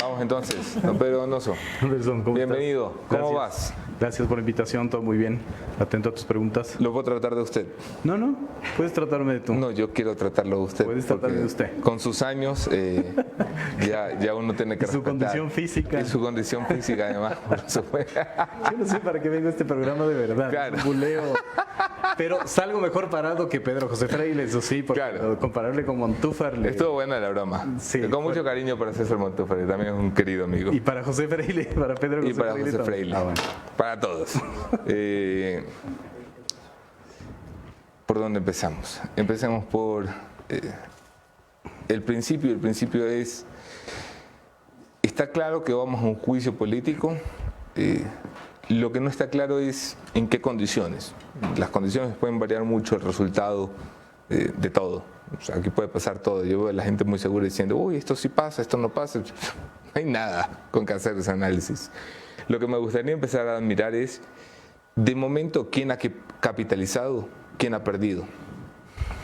Vamos entonces, don Pedro Donoso. Anderson, ¿cómo bienvenido. Estás? ¿Cómo Gracias. vas? Gracias por la invitación, todo muy bien. Atento a tus preguntas. ¿Lo puedo tratar de usted? No, puedes tratarme de tú. No, yo quiero tratarlo de usted. Puedes tratarme de usted. Con sus años ya uno tiene que respetar. Su condición física. Y su condición física, además. Por supuesto. Yo no sé para qué vengo a este programa de verdad. Claro. Es un buleo. Pero salgo mejor parado que Pedro José Freile, eso sí, porque compararle con Montúfar. Estuvo buena la broma. Sí, con mucho cariño para César Montúfar, también es un querido amigo. Y para José Freile, para Pedro José y para Freile. José Freile. Bueno. Para todos. ¿Por dónde empezamos? Empecemos por el principio. El principio es, está claro que vamos a un juicio político. Lo que no está claro es en qué condiciones. Las condiciones pueden variar mucho el resultado de todo. O sea, aquí puede pasar todo. Yo veo a la gente muy segura diciendo, uy, esto sí pasa, esto no pasa. No hay nada con que hacer ese análisis. Lo que me gustaría empezar a admirar es, de momento, quién ha capitalizado, quién ha perdido.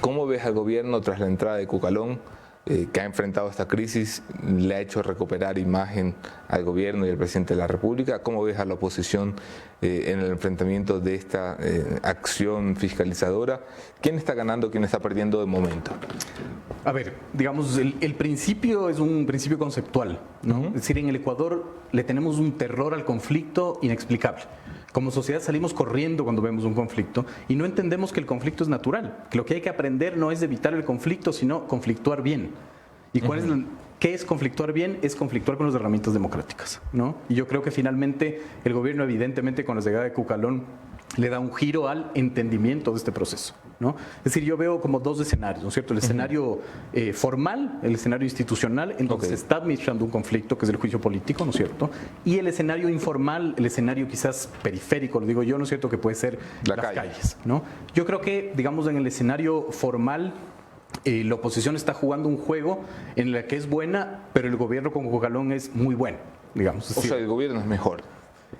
¿Cómo ves al gobierno tras la entrada de Cucalón, que ha enfrentado esta crisis, le ha hecho recuperar imagen al gobierno y al presidente de la República? ¿Cómo ves a la oposición en el enfrentamiento de esta acción fiscalizadora? ¿Quién está ganando, quién está perdiendo de momento? A ver, digamos, el principio es un principio conceptual, ¿no? Es decir, en el Ecuador le tenemos un terror al conflicto inexplicable. Como sociedad salimos corriendo cuando vemos un conflicto y no entendemos que el conflicto es natural, que lo que hay que aprender no es evitar el conflicto, sino conflictuar bien. ¿Y qué es conflictuar bien? Es conflictuar con las herramientas democráticas, ¿no? Y yo creo que finalmente el gobierno, evidentemente, con la llegada de Cucalón, le da un giro al entendimiento de este proceso, ¿no? Es decir, yo veo como dos escenarios, ¿no es cierto? El escenario formal, el escenario institucional, en donde se está administrando un conflicto, que es el juicio político, ¿no es cierto? Y el escenario informal, el escenario quizás periférico, lo digo yo, ¿no es cierto?, que puede ser las calles, ¿no? Yo creo que, digamos, en el escenario formal, la oposición está jugando un juego en el que es buena, pero el gobierno con Cucalón es muy bueno, digamos. O sea, el gobierno es mejor.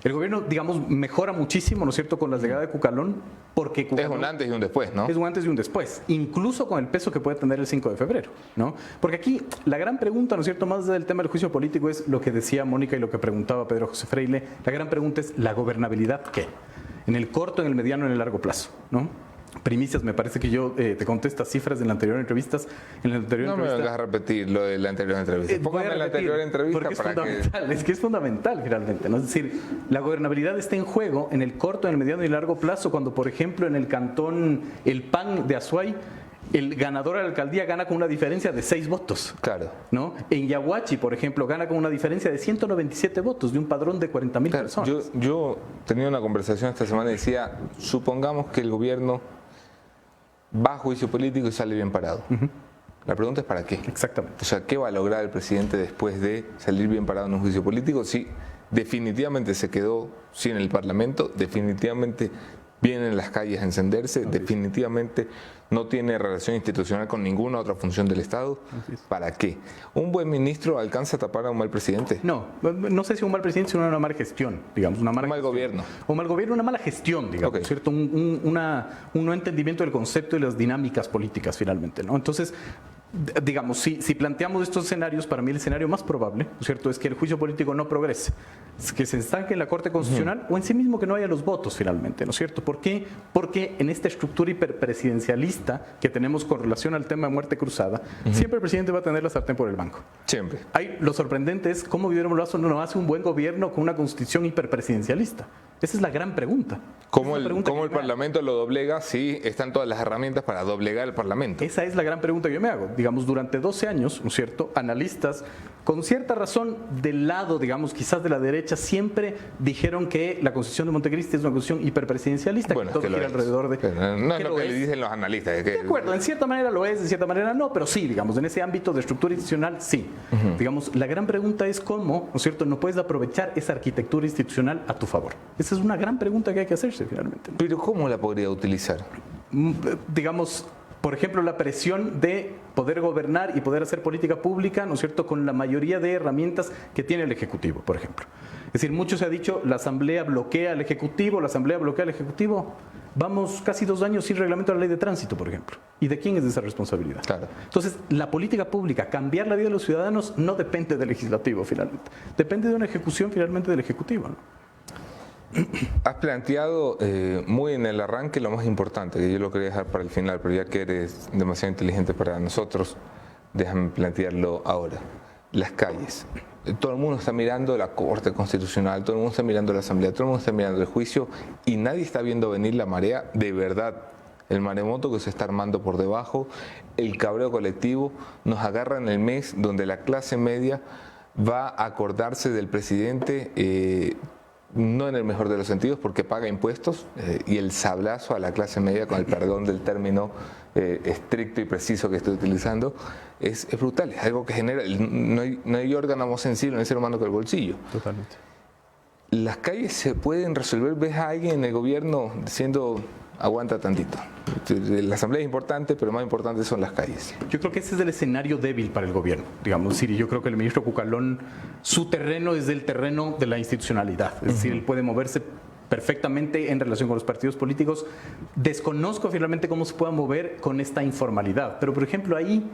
El gobierno, digamos, mejora muchísimo, ¿no es cierto?, con la llegada de Cucalón, porque Cucalón es un antes y un después, ¿no? Es un antes y un después, incluso con el peso que puede tener el 5 de febrero, ¿no? Porque aquí la gran pregunta, ¿no es cierto?, más del tema del juicio político es lo que decía Mónica y lo que preguntaba Pedro José Freile. La gran pregunta es la gobernabilidad, ¿qué? En el corto, en el mediano, en el largo plazo, ¿no? Primicias, me parece que yo te conté estas cifras en la anterior entrevista. No me vengas a repetir lo de la anterior entrevista. Póngame la anterior entrevista porque es para fundamental, es que es fundamental realmente, ¿no? Es decir, la gobernabilidad está en juego en el corto, en el mediano y el largo plazo, cuando, por ejemplo, en el cantón El Pan de Azuay, el ganador de la alcaldía gana con una diferencia de 6 votos. Claro. ¿No? En Yaguachi, por ejemplo, gana con una diferencia de 197 votos de un padrón de 40.000 personas. Yo tenía una conversación esta semana y decía, supongamos que el gobierno va a juicio político y sale bien parado. La pregunta es ¿para qué? Exactamente. O sea, ¿qué va a lograr el presidente después de salir bien parado en un juicio político? Si definitivamente se quedó sin el Parlamento, definitivamente viene en las calles a encenderse, definitivamente no tiene relación institucional con ninguna otra función del Estado. ¿Para qué? ¿Un buen ministro alcanza a tapar a un mal presidente? No sé si un mal presidente, sino una mala gestión, digamos. Un mal gobierno. Un mal gobierno, una mala gestión, digamos, ¿cierto? Un no entendimiento del concepto y las dinámicas políticas, finalmente, ¿no? Entonces, digamos, si planteamos estos escenarios, para mí el escenario más probable, ¿no es cierto?, es que el juicio político no progrese, que se estanque en la Corte Constitucional o en sí mismo que no haya los votos, finalmente, ¿no es cierto? ¿Por qué? Porque en esta estructura hiperpresidencialista que tenemos con relación al tema de muerte cruzada, siempre el presidente va a tener la sartén por el mango. Siempre. Lo sorprendente es cómo Guillermo Lazo no hace un buen gobierno con una constitución hiperpresidencialista. Esa es la gran pregunta. ¿Cómo el Parlamento lo doblega si están todas las herramientas para doblegar el Parlamento? Esa es la gran pregunta que yo me hago. Digamos, durante 12 años, ¿no es cierto?, analistas, con cierta razón, del lado, digamos, quizás de la derecha, siempre dijeron que la Constitución de Montecristi es una constitución hiperpresidencialista, bueno, que todo gira alrededor de... Pero no es lo que le dicen los analistas. De acuerdo, en cierta manera lo es, de cierta manera no, pero sí, digamos, en ese ámbito de estructura institucional, sí. Digamos, la gran pregunta es cómo, ¿no es cierto?, no puedes aprovechar esa arquitectura institucional a tu favor. Esa es una gran pregunta que hay que hacerse, finalmente, ¿no? Pero ¿cómo la podría utilizar? Digamos, por ejemplo, la presión de poder gobernar y poder hacer política pública, ¿no es cierto?, con la mayoría de herramientas que tiene el Ejecutivo, por ejemplo. Es decir, mucho se ha dicho, la Asamblea bloquea al Ejecutivo, la Asamblea bloquea al Ejecutivo. Vamos casi 2 años sin reglamento de la ley de tránsito, por ejemplo. ¿Y de quién es esa responsabilidad? Claro. Entonces, la política pública, cambiar la vida de los ciudadanos, no depende del legislativo, finalmente. Depende de una ejecución, finalmente, del Ejecutivo, ¿no? Has planteado muy en el arranque lo más importante, que yo lo quería dejar para el final, pero ya que eres demasiado inteligente para nosotros, déjame plantearlo ahora. Las calles. Todo el mundo está mirando la Corte Constitucional, todo el mundo está mirando la Asamblea, todo el mundo está mirando el juicio y nadie está viendo venir la marea de verdad. El maremoto que se está armando por debajo, el cabreo colectivo, nos agarra en el mes donde la clase media va a acordarse del presidente, no en el mejor de los sentidos porque paga impuestos, y el sablazo a la clase media, con el perdón del término estricto y preciso que estoy utilizando, es brutal, es algo que genera, no hay órgano más sensible en el ser humano que el bolsillo. Totalmente. Las calles se pueden resolver, ves a alguien en el gobierno diciendo aguanta tantito. La asamblea es importante, pero más importante son las calles. Yo creo que ese es el escenario débil para el gobierno, digamos. Sí, yo creo que el ministro Cucalón, su terreno es el terreno de la institucionalidad. Es decir, él puede moverse perfectamente en relación con los partidos políticos. Desconozco finalmente cómo se pueda mover con esta informalidad. Pero, por ejemplo, ahí,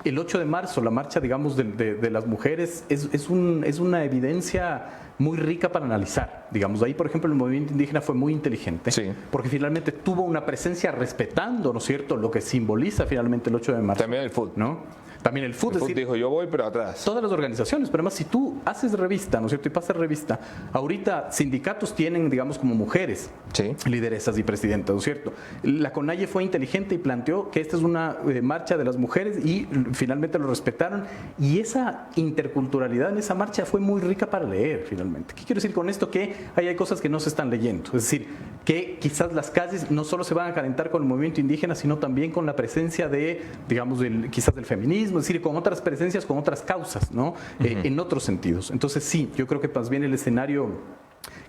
el 8 de marzo, la marcha, digamos, de las mujeres es una evidencia muy rica para analizar. Digamos, ahí, por ejemplo, el movimiento indígena fue muy inteligente, sí, porque finalmente tuvo una presencia respetando, ¿no es cierto?, lo que simboliza finalmente el 8 de marzo. También el fútbol, ¿no? También el fútbol. El fútbol dijo, yo voy, pero atrás. Todas las organizaciones, pero además si tú haces revista, ¿no es cierto?, y pasas revista, ahorita sindicatos tienen, digamos, como mujeres, sí, lideresas y presidentas, ¿no es cierto? La CONAIE fue inteligente y planteó que esta es una marcha de las mujeres y finalmente lo respetaron, y esa interculturalidad en esa marcha fue muy rica para leer, finalmente. ¿Qué quiero decir con esto? Que ahí hay cosas que no se están leyendo, es decir, que quizás las calles no solo se van a calentar con el movimiento indígena, sino también con la presencia de, digamos, quizás del feminismo, es decir, con otras presencias, con otras causas, ¿no? En otros sentidos. Entonces sí, yo creo que más bien el escenario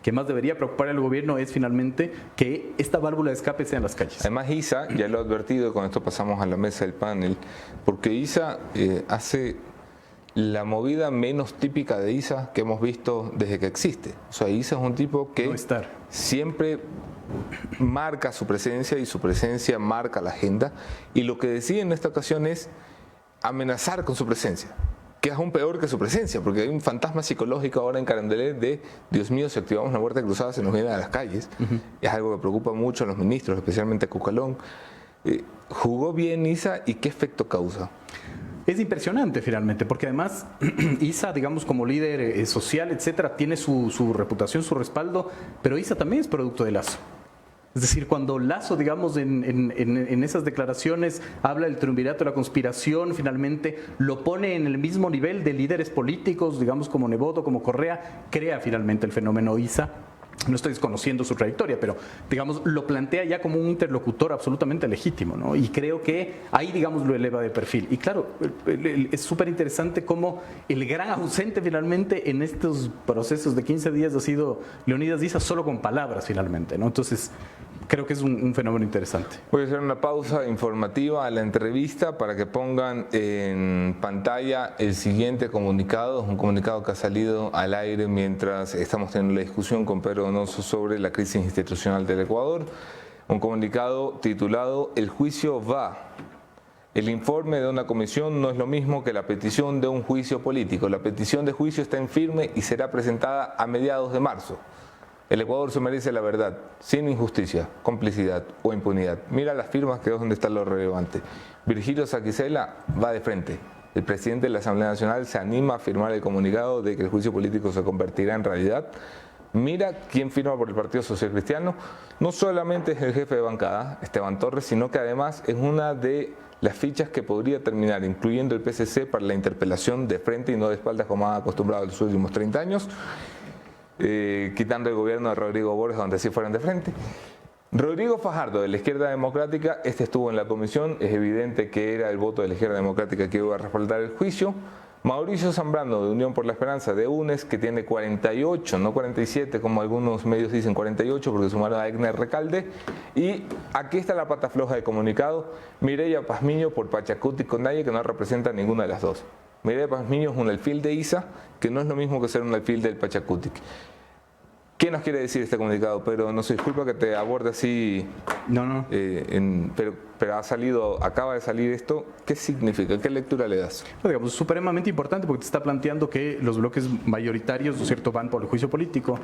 que más debería preocupar al gobierno es finalmente que esta válvula de escape sea en las calles. Además, ISA, ya lo he advertido, y con esto pasamos a la mesa del panel, porque ISA hace la movida menos típica de ISA que hemos visto desde que existe. O sea, ISA es un tipo que siempre marca su presencia y su presencia marca la agenda, y lo que decide en esta ocasión es amenazar con su presencia, que es aún peor que su presencia, porque hay un fantasma psicológico ahora en Carondelet de, Dios mío, si activamos una puerta cruzada se nos viene a las calles. Es algo que preocupa mucho a los ministros, especialmente a Cucalón. ¿Jugó bien ISA y qué efecto causa? Es impresionante finalmente, porque además ISA, digamos, como líder social, etcétera, tiene su reputación, su respaldo, pero ISA también es producto de Lazo. Es decir, cuando Lazo, digamos, en esas declaraciones habla del triunvirato de la conspiración, finalmente lo pone en el mismo nivel de líderes políticos, digamos, como Nebot, como Correa, crea finalmente el fenómeno ISA. No estoy desconociendo su trayectoria, pero, digamos, lo plantea ya como un interlocutor absolutamente legítimo, ¿no? Y creo que ahí, digamos, lo eleva de perfil. Y claro, es súper interesante cómo el gran ausente finalmente en estos procesos de 15 días ha sido Leonidas Issa, solo con palabras finalmente, ¿no? Entonces, creo que es un fenómeno interesante. Voy a hacer una pausa informativa a la entrevista para que pongan en pantalla el siguiente comunicado. Es un comunicado que ha salido al aire mientras estamos teniendo la discusión con Pedro Donoso sobre la crisis institucional del Ecuador. Un comunicado titulado "El juicio va". El informe de una comisión no es lo mismo que la petición de un juicio político. La petición de juicio está en firme y será presentada a mediados de marzo. El Ecuador se merece la verdad, sin injusticia, complicidad o impunidad. Mira las firmas, que es donde está lo relevante. Virgilio Saquicela va de frente. El presidente de la Asamblea Nacional se anima a firmar el comunicado de que el juicio político se convertirá en realidad. Mira quién firma por el Partido Social Cristiano. No solamente es el jefe de bancada, Esteban Torres, sino que además es una de las fichas que podría terminar incluyendo el PSC para la interpelación de frente y no de espaldas como ha acostumbrado en los últimos 30 años. Quitando el gobierno de Rodrigo Borges, donde sí fueron de frente. Rodrigo Fajardo, de la Izquierda Democrática, estuvo en la comisión. Es evidente que era el voto de la Izquierda Democrática que iba a respaldar el juicio. Mauricio Zambrano, de Unión por la Esperanza, de UNES, que tiene 48, no 47, como algunos medios dicen, 48, porque sumaron a Egner Recalde. Y aquí está la pata floja de comunicado, Mireya Pazmiño por Pachacuti Conalle, que no representa ninguna de las dos. Mireya Pazmiño es un alfil de ISA, que no es lo mismo que ser un alfil del Pachacuti. ¿Qué nos quiere decir este comunicado? Pero no se disculpa que te aborde así. No. Pero acaba de salir esto. ¿Qué significa? ¿Qué lectura le das? No, digamos, supremamente importante porque te está planteando que los bloques mayoritarios, ¿no es cierto?, van por el juicio político.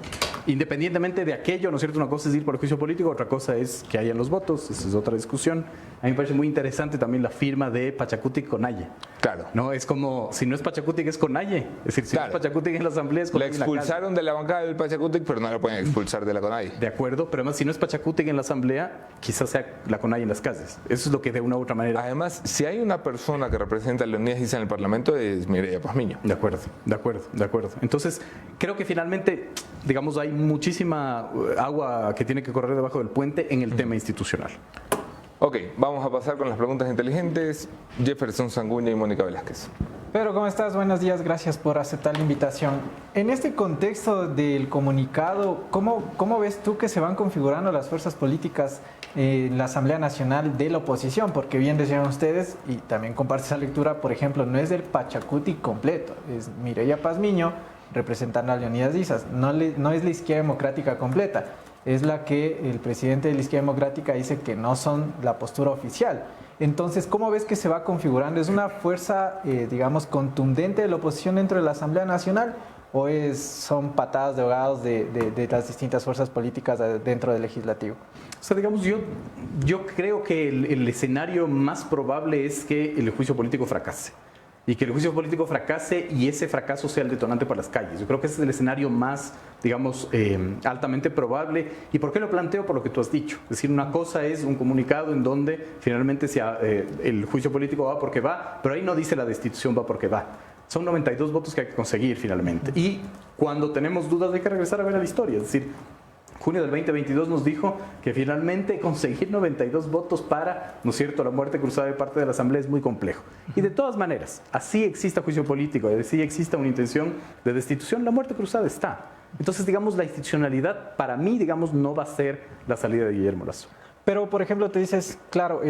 Independientemente de aquello, ¿no es cierto?, una cosa es ir por el juicio político, otra cosa es que hayan los votos. Esa es otra discusión. A mí me parece muy interesante también la firma de Pachacuti Conalle. Claro. No, es como, si no es Pachacuti, es Conalle. Es decir, si claro. no es Pachacuti en la asamblea, es Conalle. La expulsaron de la bancada del Pachacuti, pero no la pueden expulsar de la Conalle. De acuerdo, pero además si no es Pachacuti en la asamblea, quizás sea la Conalle en las calles. Eso es lo que de una u otra manera. Además, si hay una persona que representa a Leonidas Issa en el Parlamento, es Mireya Pazmiño. De acuerdo. Entonces, creo que finalmente, digamos, hay muchísima agua que tiene que correr debajo del puente en el tema institucional. Ok, vamos a pasar con las preguntas inteligentes. Jefferson Sanguña y Mónica Velázquez. Pedro, ¿cómo estás? Buenos días, gracias por aceptar la invitación. En este contexto del comunicado, ¿cómo ves tú que se van configurando las fuerzas políticas en la Asamblea Nacional de la oposición? Porque bien decían ustedes, y también comparte esa lectura, por ejemplo, no es del Pachacuti completo, es Mireya Pazmiño representando a Leonidas Issa, no es la izquierda democrática completa, es la que el presidente de la izquierda democrática dice que no son la postura oficial. Entonces, ¿cómo ves que se va configurando? ¿Es una fuerza, digamos, contundente de la oposición dentro de la Asamblea Nacional o son patadas de ahogados de las distintas fuerzas políticas dentro del legislativo? O sea, digamos, yo creo que el escenario más probable es que el juicio político fracase. Y que el juicio político fracase y ese fracaso sea el detonante para las calles. Yo creo que ese es el escenario más, digamos, altamente probable. ¿Y por qué lo planteo? Por lo que tú has dicho. Es decir, una cosa es un comunicado en donde finalmente el juicio político va porque va, pero ahí no dice la destitución va porque va. Son 92 votos que hay que conseguir finalmente. Y cuando tenemos dudas hay que regresar a ver la historia. Es decir, junio del 2022 nos dijo que finalmente conseguir 92 votos para, ¿no es cierto?, la muerte cruzada de parte de la Asamblea es muy complejo. Y de todas maneras, así exista juicio político, así exista una intención de destitución, la muerte cruzada está. Entonces, digamos, la institucionalidad para mí, digamos, no va a ser la salida de Guillermo Lasso. Pero, por ejemplo, te dices, claro,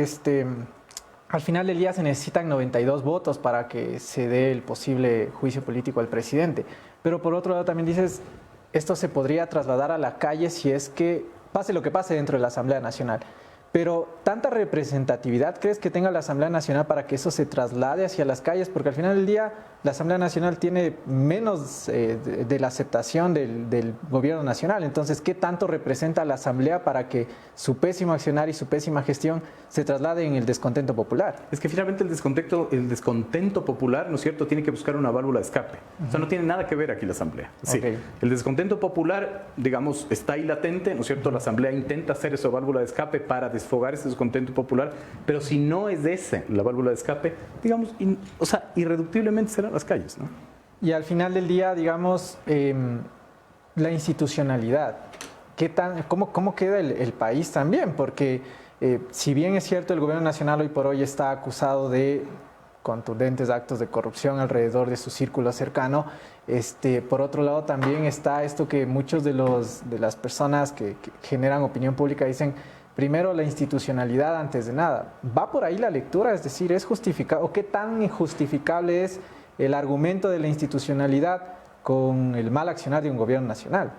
al final del día se necesitan 92 votos para que se dé el posible juicio político al presidente. Pero por otro lado también dices, esto se podría trasladar a la calle si es que pase lo que pase dentro de la Asamblea Nacional. Pero, ¿tanta representatividad crees que tenga la Asamblea Nacional para que eso se traslade hacia las calles? Porque al final del día la Asamblea Nacional tiene menos de la aceptación del gobierno nacional. Entonces, ¿qué tanto representa la Asamblea para que su pésimo accionar y su pésima gestión se traslade en el descontento popular? Es que finalmente el descontento popular, ¿no es cierto?, tiene que buscar una válvula de escape. O sea, no tiene nada que ver aquí la Asamblea. Sí, okay. El descontento popular, digamos, está ahí latente, ¿no es cierto? La Asamblea intenta hacer esa válvula de escape para desfogar ese descontento popular, pero si no es esa la válvula de escape, digamos, irreductiblemente serán las calles, ¿no? Y al final del día, digamos, la institucionalidad, ¿cómo queda el país también? Porque si bien es cierto, el gobierno nacional hoy por hoy está acusado de contundentes actos de corrupción alrededor de su círculo cercano, por otro lado también está esto que muchos de las personas que generan opinión pública dicen, primero la institucionalidad antes de nada. ¿Va por ahí la lectura? Es decir, ¿es justificado o qué tan injustificable es el argumento de la institucionalidad con el mal accionar de un gobierno nacional?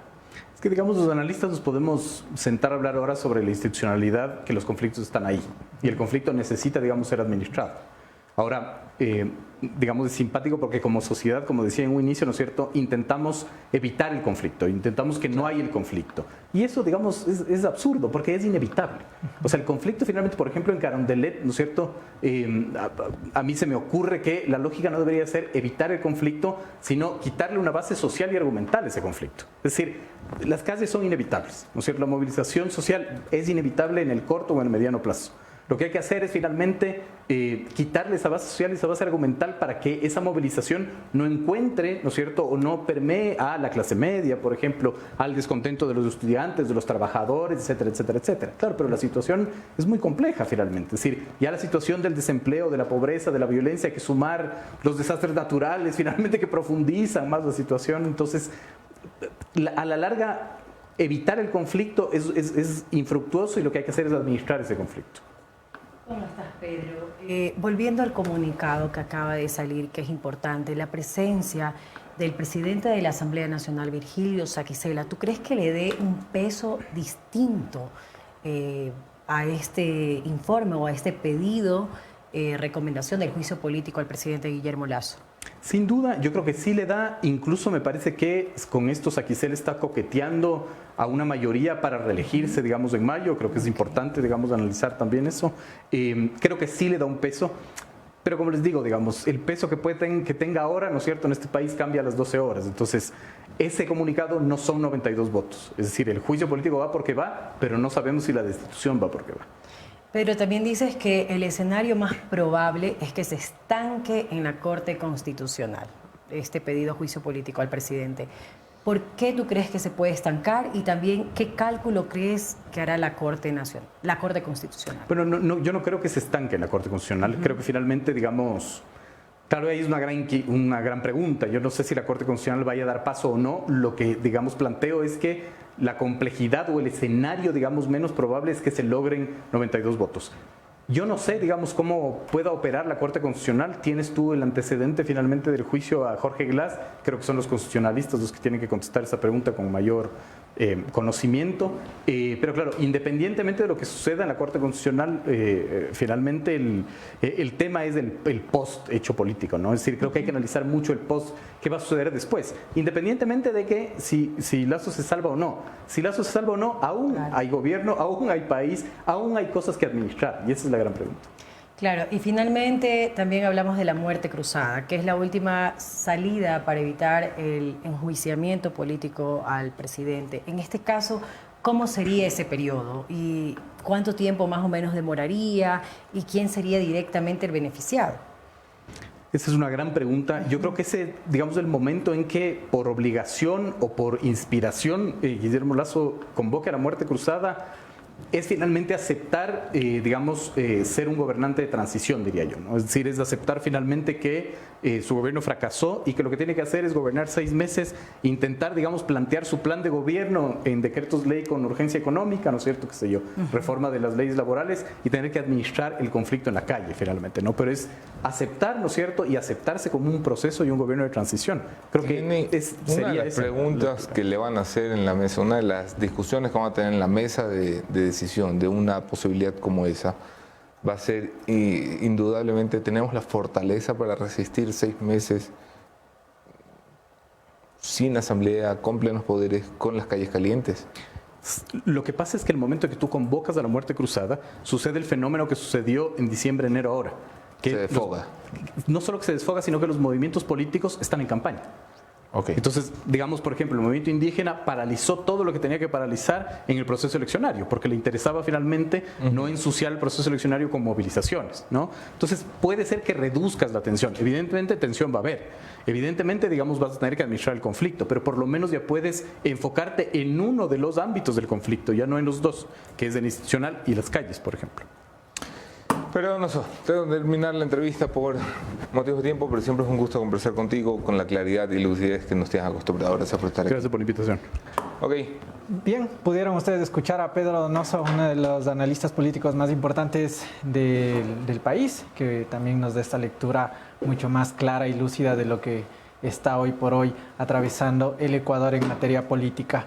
Es que, digamos, los analistas nos podemos sentar a hablar ahora sobre la institucionalidad, que los conflictos están ahí y el conflicto necesita, digamos, ser administrado. Ahora, digamos, es simpático porque como sociedad, como decía en un inicio, ¿no es cierto?, intentamos evitar el conflicto, intentamos que no haya el conflicto. Y eso, digamos, es absurdo porque es inevitable. O sea, el conflicto finalmente, por ejemplo, en Carondelet, ¿no es cierto?, a mí se me ocurre que la lógica no debería ser evitar el conflicto, sino quitarle una base social y argumental a ese conflicto. Es decir, las calles son inevitables, ¿no es cierto?, la movilización social es inevitable en el corto o en el mediano plazo. Lo que hay que hacer es finalmente quitarle esa base social y esa base argumental para que esa movilización no encuentre, ¿no es cierto?, o no permee a la clase media, por ejemplo, al descontento de los estudiantes, de los trabajadores, etcétera, etcétera, etcétera. Claro, pero la situación es muy compleja finalmente. Es decir, ya la situación del desempleo, de la pobreza, de la violencia, hay que sumar los desastres naturales, finalmente que profundizan más la situación. Entonces, a la larga, evitar el conflicto es infructuoso y lo que hay que hacer es administrar ese conflicto. ¿Cómo estás, Pedro? Volviendo al comunicado que acaba de salir, que es importante, la presencia del presidente de la Asamblea Nacional, Virgilio Saquicela, ¿tú crees que le dé un peso distinto a este informe o a este pedido, recomendación del juicio político al presidente Guillermo Lasso? Sin duda, yo creo que sí le da, incluso me parece que con esto Saquicela está coqueteando a una mayoría para reelegirse, digamos, en mayo. Creo que es importante, digamos, analizar también eso. Creo que sí le da un peso, pero como les digo, digamos, el peso que tenga ahora, ¿no es cierto?, en este país cambia a las 12 horas. Entonces, ese comunicado no son 92 votos. Es decir, el juicio político va porque va, pero no sabemos si la destitución va porque va. Pero también dices que el escenario más probable es que se estanque en la Corte Constitucional, este pedido de juicio político al presidente. ¿Por qué tú crees que se puede estancar? Y también, ¿qué cálculo crees que hará la Corte Nacional, la Corte Constitucional? Bueno, yo no creo que se estanque en la Corte Constitucional. Creo que finalmente, digamos, claro, ahí es una gran pregunta. Yo no sé si la Corte Constitucional vaya a dar paso o no. Lo que, digamos, planteo es que la complejidad o el escenario, digamos, menos probable es que se logren 92 votos. Yo no sé, digamos, cómo pueda operar la Corte Constitucional. Tienes tú el antecedente finalmente del juicio a Jorge Glass. Creo que son los constitucionalistas los que tienen que contestar esa pregunta con mayor conocimiento. Pero claro, independientemente de lo que suceda en la Corte Constitucional, finalmente el tema es el post hecho político, ¿no? Es decir, creo que hay que analizar mucho el post, qué va a suceder después, independientemente de que si Lasso se salva o no. Si Lasso se salva o no, aún hay gobierno, aún hay país, aún hay cosas que administrar, y esa es la gran pregunta. Claro, y finalmente también hablamos de la muerte cruzada, que es la última salida para evitar el enjuiciamiento político al presidente. En este caso, ¿cómo sería ese periodo? ¿Y cuánto tiempo más o menos demoraría? ¿Y quién sería directamente el beneficiado? Esa es una gran pregunta. Yo creo que ese, digamos, el momento en que por obligación o por inspiración Guillermo Lasso convoque a la muerte cruzada es finalmente aceptar, digamos, ser un gobernante de transición, diría yo, ¿no? Es decir, es aceptar finalmente que su gobierno fracasó y que lo que tiene que hacer es gobernar 6 meses, intentar, digamos, plantear su plan de gobierno en decretos ley con urgencia económica, ¿no es cierto?, qué sé yo, reforma de las leyes laborales y tener que administrar el conflicto en la calle, finalmente, ¿no? Pero es aceptar, ¿no es cierto?, y aceptarse como un proceso y un gobierno de transición. Creo que sería una de las preguntas que le van a hacer en la mesa, una de las discusiones que van a tener en la mesa de decisión de una posibilidad como esa, va a ser indudablemente, tenemos la fortaleza para resistir 6 meses sin asamblea, con plenos poderes, con las calles calientes. Lo que pasa es que el momento que tú convocas a la muerte cruzada, sucede el fenómeno que sucedió en diciembre, enero ahora. Que se desfoga. No solo que se desfoga, sino que los movimientos políticos están en campaña. Okay. Entonces, digamos, por ejemplo, el movimiento indígena paralizó todo lo que tenía que paralizar en el proceso eleccionario, porque le interesaba finalmente no ensuciar el proceso eleccionario con movilizaciones, ¿no? Entonces, puede ser que reduzcas la tensión. Evidentemente, tensión va a haber. Evidentemente, digamos, vas a tener que administrar el conflicto, pero por lo menos ya puedes enfocarte en uno de los ámbitos del conflicto, ya no en los dos, que es el institucional y las calles, por ejemplo. Pero no sé, tengo que terminar la entrevista por motivos de tiempo, pero siempre es un gusto conversar contigo con la claridad y lucidez que nos tienes acostumbrado. Gracias por estar aquí. Gracias por la invitación. Ok. Bien, pudieron ustedes escuchar a Pedro Donoso, uno de los analistas políticos más importantes del país, que también nos da esta lectura mucho más clara y lúcida de lo que está hoy por hoy atravesando el Ecuador en materia política.